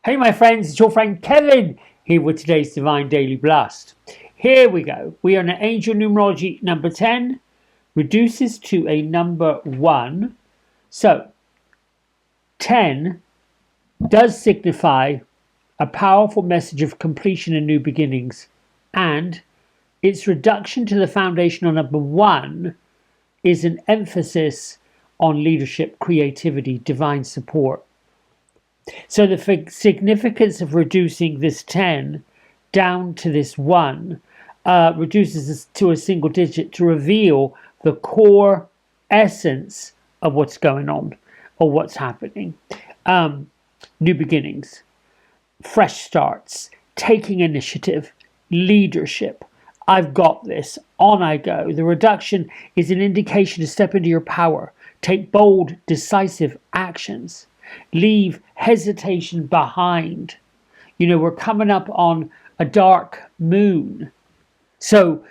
Hey my friends, it's your friend Kevin here with today's Divine Daily Blast. Here we go. We are in Angel Numerology number 10, reduces to a number 1. So, 10 does signify a powerful message of completion and new beginnings, and its reduction to the foundational number 1 is an emphasis on leadership, creativity, divine support. So the significance of reducing this 10 down to this 1 reduces this to a single digit to reveal the core essence of what's going on or what's happening. New beginnings, fresh starts, taking initiative, leadership. I've got this. On I go. The reduction is an indication to step into your power. Take bold, decisive actions. Leave hesitation behind. We're coming up on a dark moon. So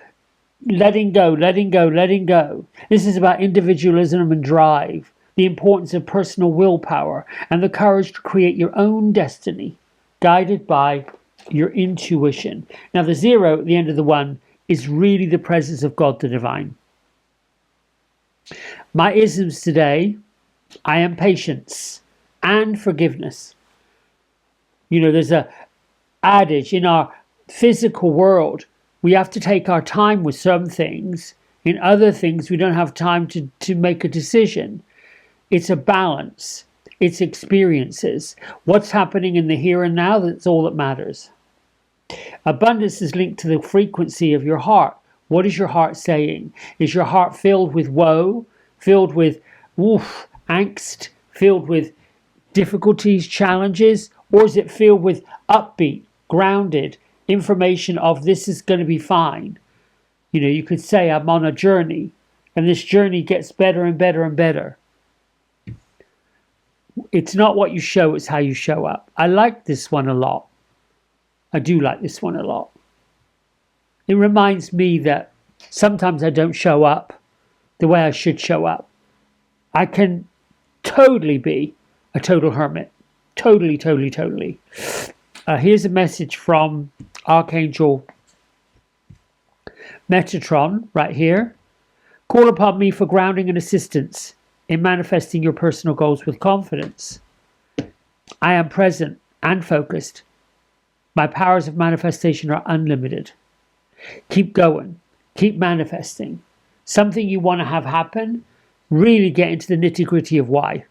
letting go, letting go, letting go. This is about individualism and drive, the importance of personal willpower, and the courage to create your own destiny, guided by your intuition. Now, the 0 at the end of the 1 is really the presence of God the Divine. My isms today: I am patience and forgiveness. There's a adage in our physical world: we have to take our time with some things. In other things, we don't have time to make a decision. It's a balance. It's experiences. What's happening in the here and now, that's all that matters. Abundance is linked to the frequency of your heart. What is your heart saying? Is your heart filled with woe, filled with angst, filled with difficulties, challenges, or is it filled with upbeat, grounded information of this is going to be fine? You could say I'm on a journey, and this journey gets better and better and better. It's not what you show, it's how you show up. I like this one a lot. I do like this one a lot. It reminds me that sometimes I don't show up the way I should show up. I can totally be a total hermit. Totally. Here's a message from Archangel Metatron right here. Call upon me for grounding and assistance in manifesting your personal goals with confidence. I am present and focused. My powers of manifestation are unlimited. Keep going. Keep manifesting. Something you want to have happen, really get into the nitty-gritty of why.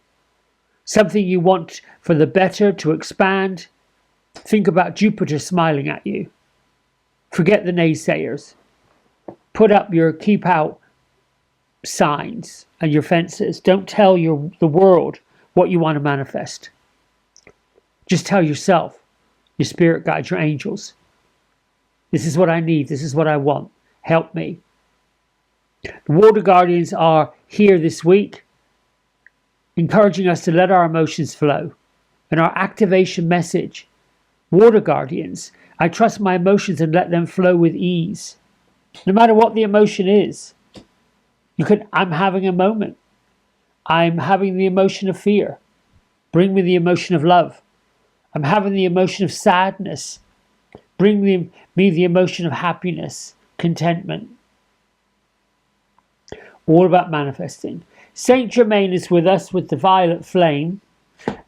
Something you want for the better to expand. Think about Jupiter smiling at you. Forget the naysayers. Put up your keep out signs and your fences. Don't tell the world what you want to manifest. Just tell yourself, your spirit guides, your angels. This is what I need. This is what I want. Help me. The Water Guardians are here this week, encouraging us to let our emotions flow. And our activation message: Water Guardians, I trust my emotions and let them flow with ease. No matter what the emotion is. I'm having a moment. I'm having the emotion of fear. Bring me the emotion of love. I'm having the emotion of sadness. Bring me the emotion of happiness, contentment. All about manifesting. Saint Germain is with us with the violet flame.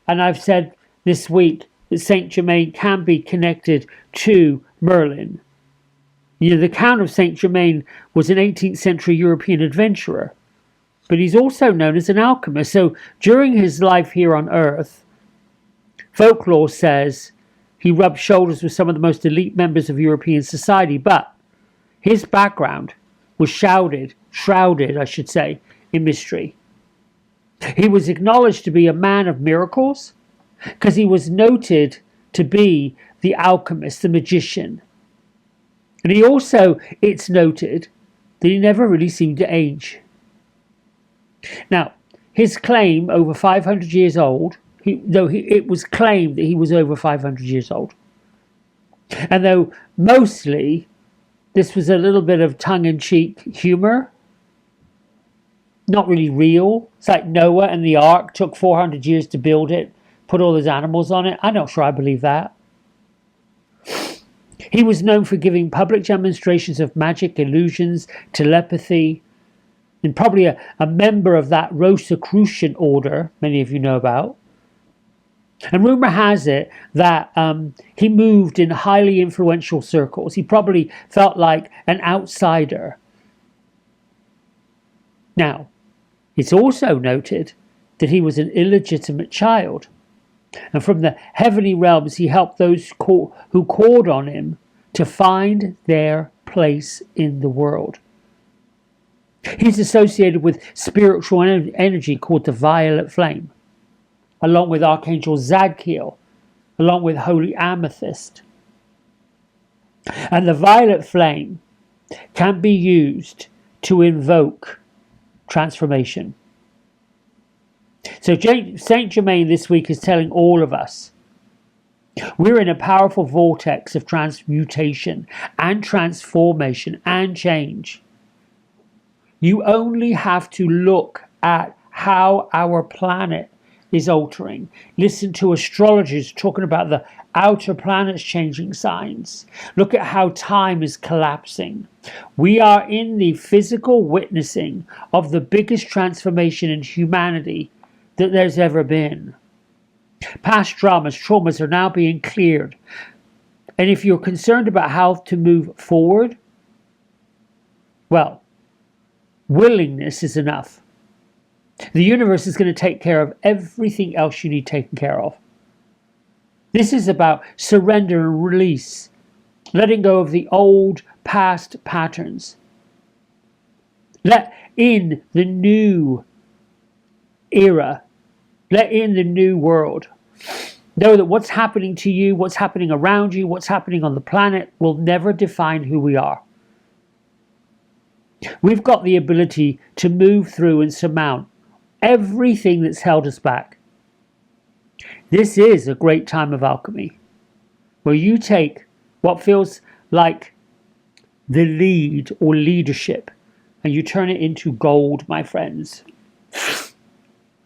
And I've said this week that Saint Germain can be connected to Merlin. The Count of Saint Germain was an 18th century European adventurer. But he's also known as an alchemist. So during his life here on Earth, folklore says he rubbed shoulders with some of the most elite members of European society, but his background was shrouded, in mystery. He was acknowledged to be a man of miracles because he was noted to be the alchemist, the magician. And it's noted that he never really seemed to age. Now, his claim, over 500 years old, it was claimed that he was over 500 years old. And though mostly this was a little bit of tongue-in-cheek humor, not really real. It's like Noah and the ark took 400 years to build it. put all those animals on it. I'm not sure I believe that. He was known for giving public demonstrations of magic, illusions, telepathy, and probably a member of that Rosicrucian order many of you know about. And rumor has it that he moved in highly influential circles. He probably felt like an outsider. Now, it's also noted that he was an illegitimate child. And from the heavenly realms, he helped those who called on him to find their place in the world. He's associated with spiritual energy called the violet flame, along with Archangel Zadkiel, along with Holy Amethyst. And the violet flame can be used to invoke transformation. So Saint Germain this week is telling all of us we're in a powerful vortex of transmutation and transformation and change. You only have to look at how our planet is altering. Listen to astrologers talking about the outer planets changing signs. Look at how time is collapsing. We are in the physical witnessing of the biggest transformation in humanity that there's ever been. Past traumas are now being cleared. And if you're concerned about how to move forward, well, willingness is enough. The universe is going to take care of everything else you need taken care of. This is about surrender and release, letting go of the old past patterns. Let in the new era. Let in the new world. Know that what's happening to you, what's happening around you, what's happening on the planet will never define who we are. We've got the ability to move through and surmount everything that's held us back. This is a great time of alchemy, where you take what feels like the lead or leadership and you turn it into gold, my friends.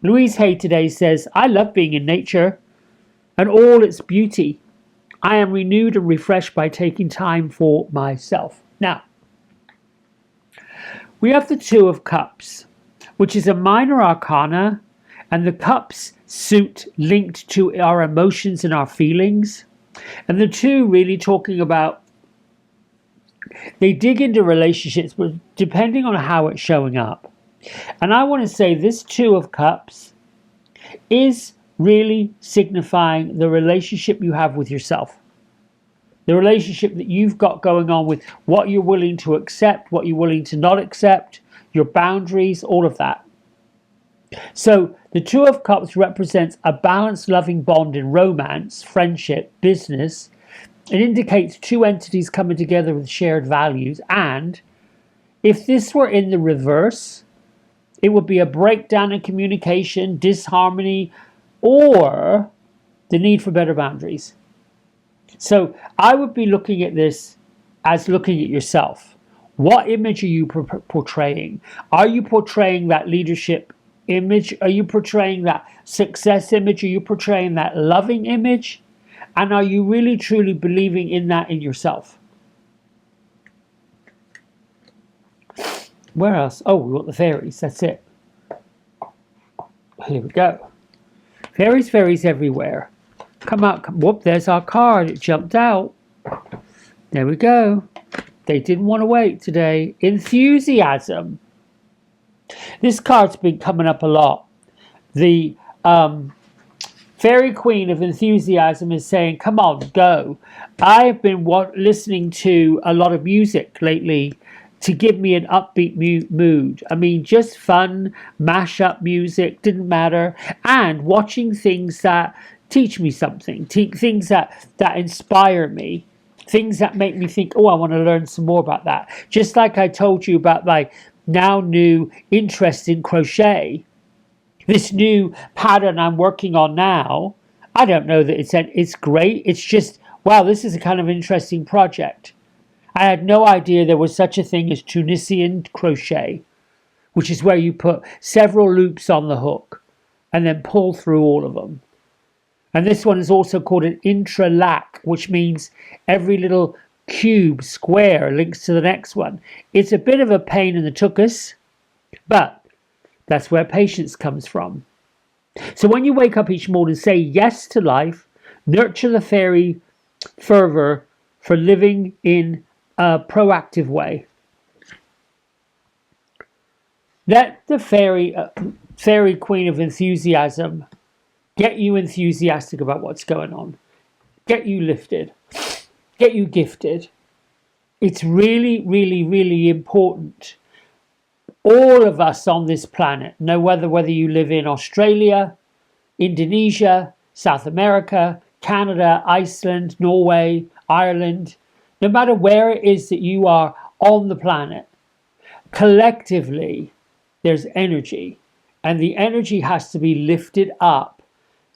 Louise Hay today says, I love being in nature and all its beauty. I am renewed and refreshed by taking time for myself. Now, we have the Two of Cups, which is a minor arcana, and the cups suit linked to our emotions and our feelings. And the two really talking about, they dig into relationships, but depending on how it's showing up. And I want to say this Two of Cups is really signifying the relationship you have with yourself. The relationship that you've got going on with what you're willing to accept, what you're willing to not accept, your boundaries, all of that. So the Two of Cups represents a balanced, loving bond in romance, friendship, business. It indicates two entities coming together with shared values. And if this were in the reverse, it would be a breakdown in communication, disharmony, or the need for better boundaries. So I would be looking at this as looking at yourself. What image are you portraying? Are you portraying that leadership image? Are you portraying that success image? Are you portraying that loving image? And are you really truly believing in that in yourself? Where else? Oh, we want the fairies. That's it. Here we go. Fairies, fairies everywhere. Come out. Whoop, there's our card. It jumped out. There we go. They didn't want to wait today. Enthusiasm. This card's been coming up a lot. The Fairy Queen of Enthusiasm is saying, come on, go. I've been listening to a lot of music lately to give me an upbeat mood. I mean, just fun, mash-up music, didn't matter. And watching things that teach me something, things that inspire me, things that make me think, oh, I want to learn some more about that. Just like I told you about my now new interest in crochet. This new pattern I'm working on now, I don't know that it's great. It's just, wow, this is a kind of interesting project. I had no idea there was such a thing as Tunisian crochet, which is where you put several loops on the hook and then pull through all of them. And this one is also called an intralac, which means every little cube, square links to the next one. It's a bit of a pain in the tuchus, but that's where patience comes from. So when you wake up each morning, say yes to life, nurture the fairy fervor for living in a proactive way. Let the fairy queen of enthusiasm get you enthusiastic about what's going on. Get you lifted. Get you gifted. It's really, really, really important. All of us on this planet, no whether you live in Australia, Indonesia, South America, Canada, Iceland, Norway, Ireland, no matter where it is that you are on the planet, collectively there's energy, and the energy has to be lifted up,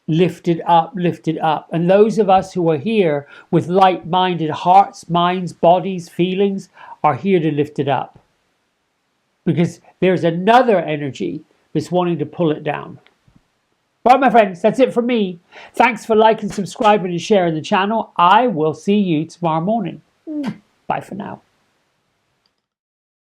lifted up, lifted up. And those of us who are here with light-minded hearts, minds, bodies, feelings are here to lift it up. Because there's another energy that's wanting to pull it down. Right, my friends, that's it from me. Thanks for liking, subscribing, and sharing the channel. I will see you tomorrow morning. Bye for now.